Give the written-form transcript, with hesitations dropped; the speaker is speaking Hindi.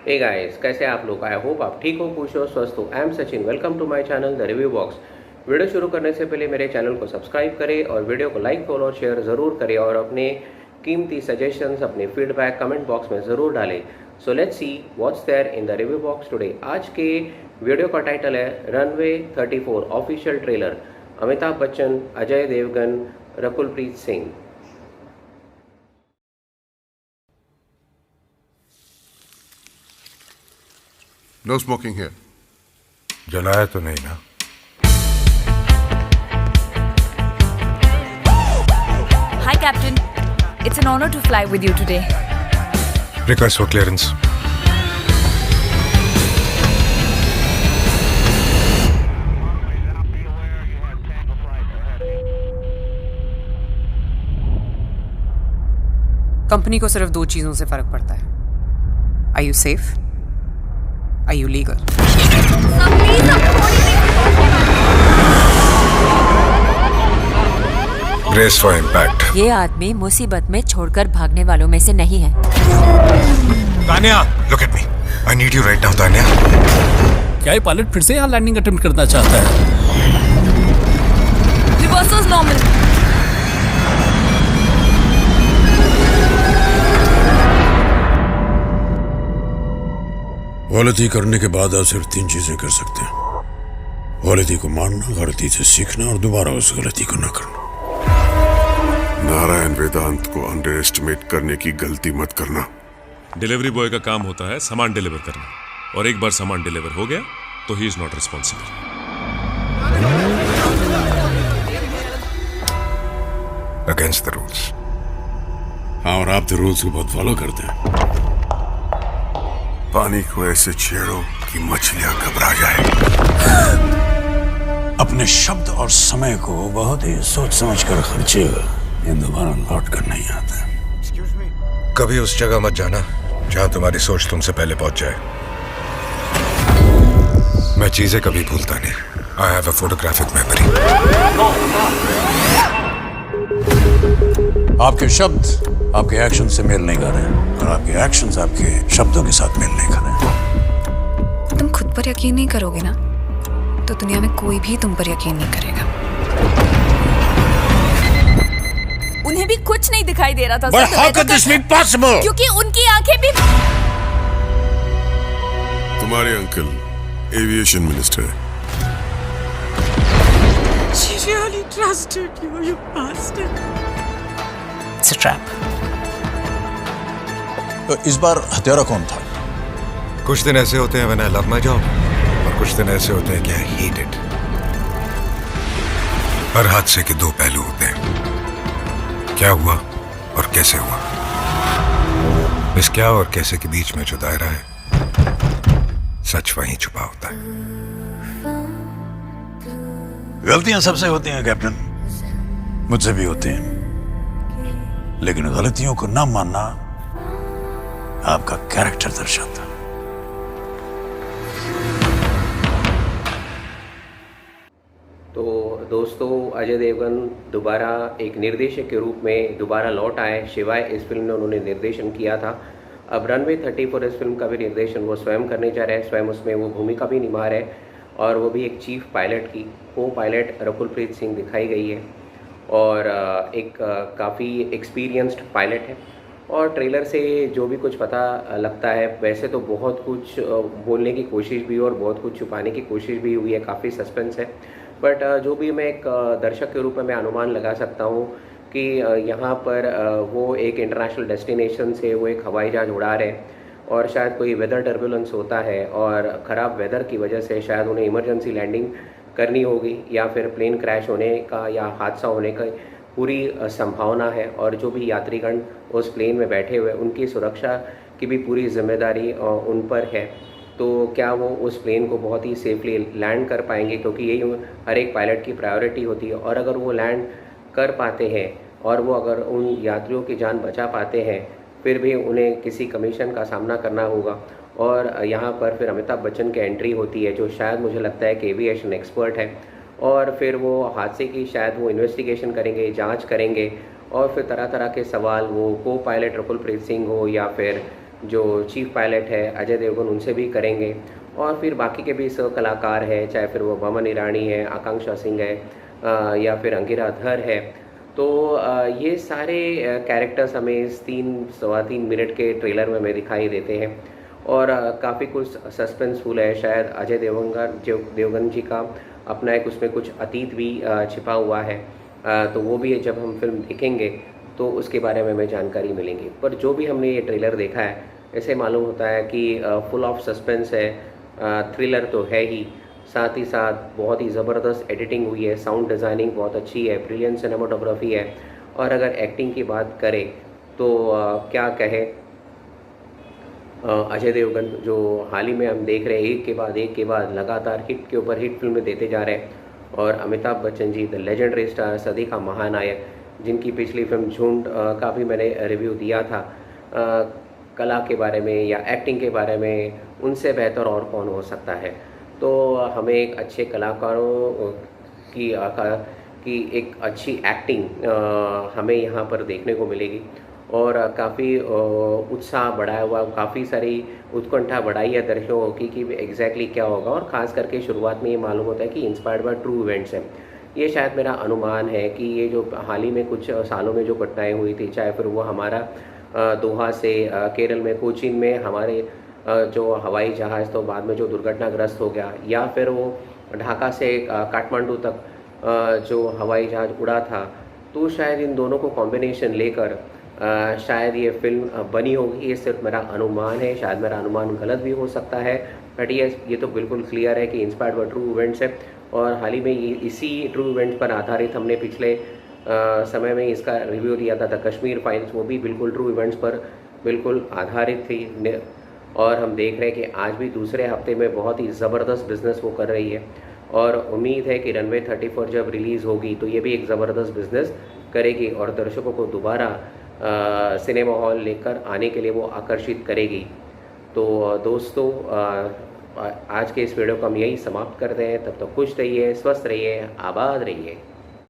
हे गाइस, कैसे आप लोग? आई होप आप ठीक हो, खुश हो, स्वस्थ हो। I am Sachin, welcome to my channel the review box. Video शुरू करने से पहले मेरे चैनल को सब्सक्राइब करें और वीडियो को लाइक, फॉलो और शेयर ज़रूर करें और अपने कीमती सजेशंस, अपने फीडबैक कमेंट बॉक्स में ज़रूर डालें। So let's see what's there in the review box today. आज के वीडियो का टाइटल है runway 34 official trailer. Amitabh Bachchan, Ajay Devgn, Rakulpreet Singh. No smoking here. जलाया तो नहीं ना? Hi, Captain. It's an honor to fly with you today. Request for clearance. Company को सिर्फ दो चीजों से फर्क पड़ता है। Are you safe? Are you legal? Brace for impact. ये आदमी मुसीबत में छोड़कर भागने वालों में से नहीं है। Tanya, look at me. I need you right now, Tanya. क्या ये पायलट फिर से यहाँ लैंडिंग अटेम्प्ट करना चाहता है? Reverses normal. गलती करने के बाद आप सिर्फ तीन चीजें कर सकते हैं: गलती को मानना, गलती से सीखना और दोबारा उस गलती को न करना। नारायण वेदांत को अंडर एस्टिमेट करने की गलती मत करना। डिलीवरी बॉय का काम होता है सामान डिलीवर करना, और एक बार सामान डिलीवर हो गया तो he is not responsible. Against the rules. हाँ, और आप तो रूल्स को बहुत फॉलो करते हैं। पानी को ऐसे छेड़ो कि मछलियां घबरा जाए। अपने शब्द और समय को बहुत ही सोच समझ कर खर्चे, ये दोबारा लौट कर नहीं आता। कभी उस जगह मत जाना जहां तुम्हारी सोच तुमसे पहले पहुंच जाए। मैं चीजें कभी भूलता नहीं। I have a photographic memory. आपके शब्द आपके एक्शन से मेल नहीं खा रहे और आपके एक्शंस आपके शब्दों के साथ मेल नहीं खा रहे। तुम खुद पर यकीन नहीं करोगे ना, तो दुनिया में कोई भी तुम पर यकीन नहीं करेगा। उन्हें भी कुछ नहीं दिखाई दे रहा था। But how could this be possible? क्योंकि उनकी आंखें भी। तुम्हारे अंकल एविएशन मिनिस्टर है। She really trusted you, you bastard. It's a trap. तो इस बार हत्यारा कौन था? कुछ दिन ऐसे होते हैं when I love my job, और कुछ दिन ऐसे होते हैं कि I hate it. हर हादसे के दो पहलू होते हैं, क्या हुआ और कैसे हुआ। इस क्या और कैसे के बीच में जो दायरा है, सच वहीं छुपा होता है। गलतियां सबसे होती हैं कैप्टन, मुझसे भी होती हैं, लेकिन गलतियों को न मानना आपका कैरेक्टर दर्शाता है। तो दोस्तों, अजय देवगन दोबारा एक निर्देशक के रूप में दोबारा लौट आए। शिवाय इस फिल्म में उन्होंने निर्देशन किया था। अब रनवे 34 इस फिल्म का भी निर्देशन वो स्वयं करने जा रहे हैं। स्वयं उसमें वो भूमिका भी निभा रहे हैं, और वो भी एक चीफ पायलट की। को पायलट रकुलप्रीत सिंह दिखाई गई है, और एक काफ़ी एक्सपीरियंस्ड पायलट है। और ट्रेलर से जो भी कुछ पता लगता है, वैसे तो बहुत कुछ बोलने की कोशिश भी और बहुत कुछ छुपाने की कोशिश भी हुई है, काफ़ी सस्पेंस है। बट जो भी मैं एक दर्शक के रूप में मैं अनुमान लगा सकता हूँ कि यहाँ पर वो एक इंटरनेशनल डेस्टिनेशन से वो एक हवाई जहाज़ उड़ा रहे हैं, और शायद कोई वेदर टर्बुलेंस होता है और ख़राब वेदर की वजह से शायद उन्हें इमरजेंसी लैंडिंग करनी होगी, या फिर प्लेन क्रैश होने का या हादसा होने का पूरी संभावना है। और जो भी यात्रीगण उस प्लेन में बैठे हुए, उनकी सुरक्षा की भी पूरी जिम्मेदारी उन पर है। तो क्या वो उस प्लेन को बहुत ही सेफली लैंड कर पाएंगे, क्योंकि यही हर एक पायलट की प्रायोरिटी होती है। और अगर वो लैंड कर पाते हैं और वो अगर उन यात्रियों की जान बचा पाते हैं, फिर भी उन्हें किसी कमीशन का सामना करना होगा। और यहाँ पर फिर अमिताभ बच्चन की एंट्री होती है, जो शायद मुझे लगता है कि एविएशन एक्सपर्ट है, और फिर वो हादसे की शायद वो इन्वेस्टिगेशन करेंगे, जांच करेंगे, और फिर तरह तरह के सवाल, वो को पायलट रकुलप्रीत सिंह हो या फिर जो चीफ पायलट है अजय देवगन उनसे भी करेंगे, और फिर बाकी के भी सह कलाकार हैं, चाहे फिर वो बमन ईरानी है, आकांक्षा सिंह है, या फिर अंगिरा धर है। तो ये सारे कैरेक्टर्स हमें इस 3-3.25 मिनट के ट्रेलर में हमें दिखाई देते हैं, और काफ़ी कुछ सस्पेंसफुल है। शायद अजय देवगन जी का अपना एक उसमें कुछ अतीत भी छिपा हुआ है, तो वो भी जब हम फिल्म देखेंगे तो उसके बारे में हमें जानकारी मिलेंगी। पर जो भी हमने ये ट्रेलर देखा है, ऐसे मालूम होता है कि फुल ऑफ सस्पेंस है, थ्रिलर तो है ही, साथ ही साथ बहुत ही ज़बरदस्त एडिटिंग हुई है, साउंड डिज़ाइनिंग बहुत अच्छी है, ब्रिलियंट सिनेमाटोग्राफी है, और अगर एक्टिंग की बात करें तो क्या कहे, अजय देवगन जो हाल ही में हम देख रहे हैं एक के बाद लगातार हिट के ऊपर हिट फिल्में देते जा रहे हैं, और Amitabh Bachchan ji the legendary star, सदी का महानायक, जिनकी पिछली फिल्म झुंड का भी मैंने रिव्यू दिया था, कला के बारे में या एक्टिंग के बारे में उनसे बेहतर और कौन हो सकता है। तो हमें एक अच्छे कलाकारों की एक अच्छी एक्टिंग हमें यहाँ पर देखने को मिलेगी, और काफ़ी उत्साह बढ़ाया हुआ, काफ़ी सारी उत्कंठा बढ़ाई है दर्शकों की कि एग्जैक्टली क्या होगा, और ख़ास करके शुरुआत में ये मालूम होता है कि इंस्पायर्ड बाय ट्रू इवेंट्स है। ये शायद मेरा अनुमान है कि ये जो हाल ही में कुछ सालों में जो घटनाएँ हुई थी, चाहे फिर वो हमारा दोहा से केरल में कोचीन में हमारे जो हवाई जहाज़ तो बाद में जो दुर्घटनाग्रस्त हो गया, या फिर वो ढाका से काठमांडू तक जो हवाई जहाज़ उड़ा था, तो शायद इन दोनों को कॉम्बिनेशन लेकर शायद ये फिल्म बनी होगी। ये सिर्फ मेरा अनुमान है, शायद मेरा अनुमान गलत भी हो सकता है, बट ये तो बिल्कुल क्लियर है कि इंस्पायर्ड बाय ट्रू इवेंट्स है। और हाल ही में इसी ट्रू इवेंट्स पर आधारित हमने पिछले समय में इसका रिव्यू दिया था, द कश्मीर फाइल्स, वो भी बिल्कुल ट्रू इवेंट्स पर बिल्कुल आधारित थी, और हम देख रहे हैं कि आज भी दूसरे हफ्ते में बहुत ही ज़बरदस्त बिज़नेस वो कर रही है, और उम्मीद है कि रनवे 34 जब रिलीज़ होगी तो ये भी एक ज़बरदस्त बिज़नेस करेगी, और दर्शकों को दोबारा सिनेमा हॉल लेकर आने के लिए वो आकर्षित करेगी। तो दोस्तों, आज के इस वीडियो को हम यही समाप्त करते हैं। तब तक खुश रहिए, स्वस्थ रहिए, आबाद रहिए।